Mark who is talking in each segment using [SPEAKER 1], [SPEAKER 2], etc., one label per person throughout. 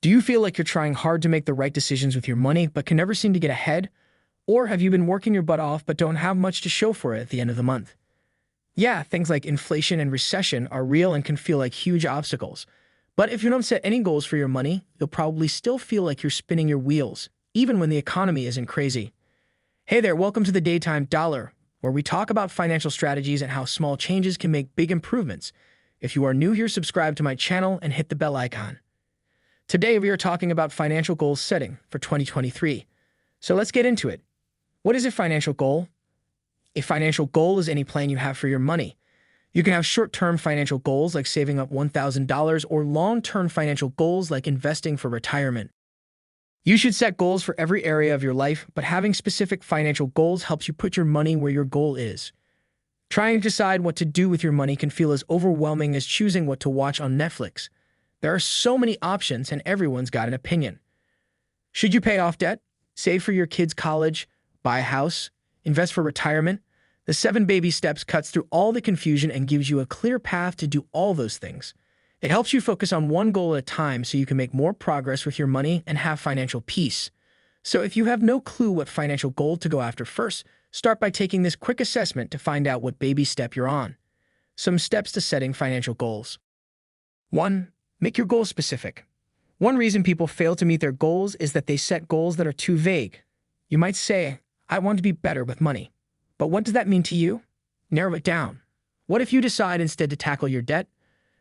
[SPEAKER 1] Do you feel like you're trying hard to make the right decisions with your money but can never seem to get ahead? Or have you been working your butt off but don't have much to show for it at the end of the month? Yeah, things like inflation and recession are real and can feel like huge obstacles. But if you don't set any goals for your money, you'll probably still feel like you're spinning your wheels, even when the economy isn't crazy. Hey there, welcome to the Daytime Dollar, where we talk about financial strategies and how small changes can make big improvements. If you are new here, subscribe to my channel and hit the bell icon. Today, we are talking about financial goals setting for 2023. So let's get into it. What is a financial goal? A financial goal is any plan you have for your money. You can have short-term financial goals like saving up $1,000 or long-term financial goals like investing for retirement. You should set goals for every area of your life, but having specific financial goals helps you put your money where your goal is. Trying to decide what to do with your money can feel as overwhelming as choosing what to watch on Netflix. There are so many options and everyone's got an opinion. Should you pay off debt, save for your kids' college, buy a house, invest for retirement? The 7 baby steps cuts through all the confusion and gives you a clear path to do all those things. It helps you focus on one goal at a time so you can make more progress with your money and have financial peace. So if you have no clue what financial goal to go after first, start by taking this quick assessment to find out what baby step you're on. Some steps to setting financial goals. 1. Make your goals specific. One reason people fail to meet their goals is that they set goals that are too vague. You might say, I want to be better with money. But what does that mean to you? Narrow it down. What if you decide instead to tackle your debt?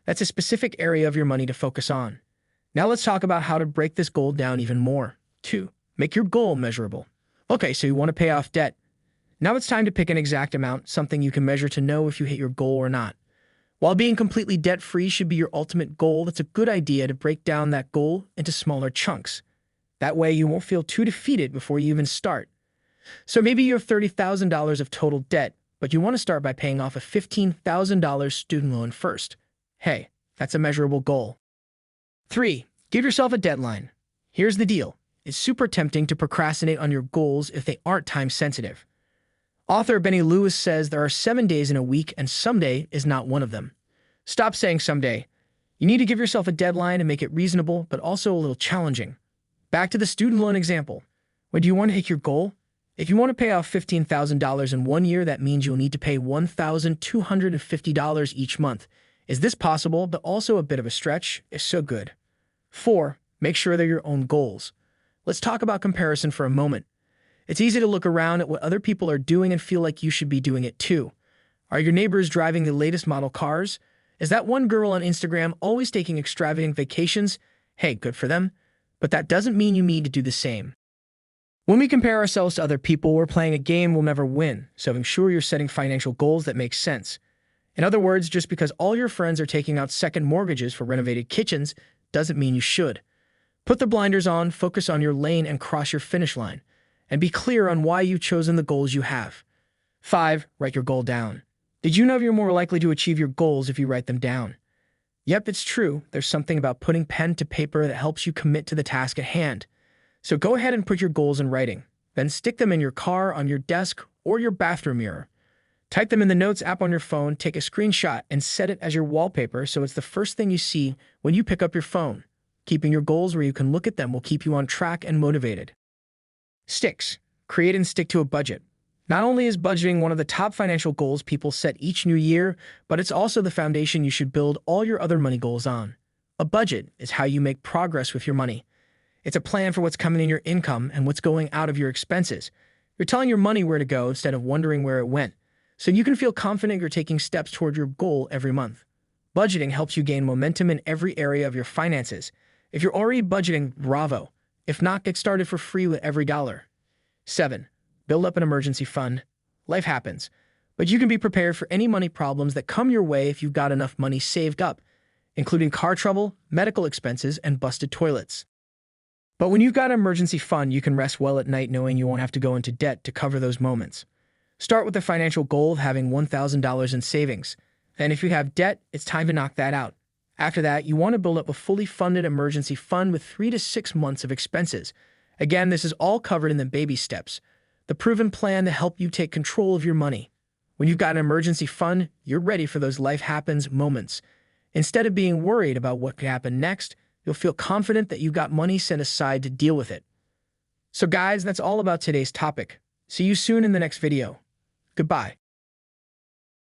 [SPEAKER 1] That's a specific area of your money to focus on. Now let's talk about how to break this goal down even more. 2. Make your goal measurable. Okay, so you want to pay off debt. Now it's time to pick an exact amount, something you can measure to know if you hit your goal or not. While being completely debt-free should be your ultimate goal, it's a good idea to break down that goal into smaller chunks. That way you won't feel too defeated before you even start. So maybe you have $30,000 of total debt, but you want to start by paying off a $15,000 student loan first. Hey, that's a measurable goal. 3. Give yourself a deadline. Here's the deal. It's super tempting to procrastinate on your goals if they aren't time-sensitive. Author Benny Lewis says there are 7 days in a week and someday is not one of them. Stop saying someday. You need to give yourself a deadline and make it reasonable, but also a little challenging. Back to the student loan example. When do you want to hit your goal? If you want to pay off $15,000 in 1 year, that means you'll need to pay $1,250 each month. Is this possible, but also a bit of a stretch? If so, good. 4. Make sure they're your own goals. Let's talk about comparison for a moment. It's easy to look around at what other people are doing and feel like you should be doing it too. Are your neighbors driving the latest model cars? Is that one girl on Instagram always taking extravagant vacations? Hey, good for them. But that doesn't mean you need to do the same. When we compare ourselves to other people, we're playing a game we'll never win, so ensure you're setting financial goals that make sense. In other words, just because all your friends are taking out second mortgages for renovated kitchens doesn't mean you should. Put the blinders on, focus on your lane, and cross your finish line. And be clear on why you've chosen the goals you have. 5. Write your goal down. Did you know you're more likely to achieve your goals if you write them down? Yep, it's true. There's something about putting pen to paper that helps you commit to the task at hand. So go ahead and put your goals in writing. Then stick them in your car, on your desk, or your bathroom mirror. Type them in the Notes app on your phone, take a screenshot, and set it as your wallpaper so it's the first thing you see when you pick up your phone. Keeping your goals where you can look at them will keep you on track and motivated. 6. Create and stick to a budget. Not only is budgeting one of the top financial goals people set each new year, but it's also the foundation you should build all your other money goals on. A budget is how you make progress with your money. It's a plan for what's coming in your income and what's going out of your expenses. You're telling your money where to go instead of wondering where it went, so you can feel confident you're taking steps toward your goal every month. Budgeting helps you gain momentum in every area of your finances. If you're already budgeting, bravo. If not, get started for free with every dollar. 7. Build up an emergency fund. Life happens, but you can be prepared for any money problems that come your way if you've got enough money saved up, including car trouble, medical expenses, and busted toilets. But when you've got an emergency fund, you can rest well at night knowing you won't have to go into debt to cover those moments. Start with the financial goal of having $1,000 in savings. Then if you have debt, it's time to knock that out. After that, you want to build up a fully funded emergency fund with 3 to 6 months of expenses. Again, this is all covered in the baby steps, the proven plan to help you take control of your money. When you've got an emergency fund, you're ready for those life happens moments. Instead of being worried about what could happen next, you'll feel confident that you've got money set aside to deal with it. So guys, that's all about today's topic. See you soon in the next video. Goodbye.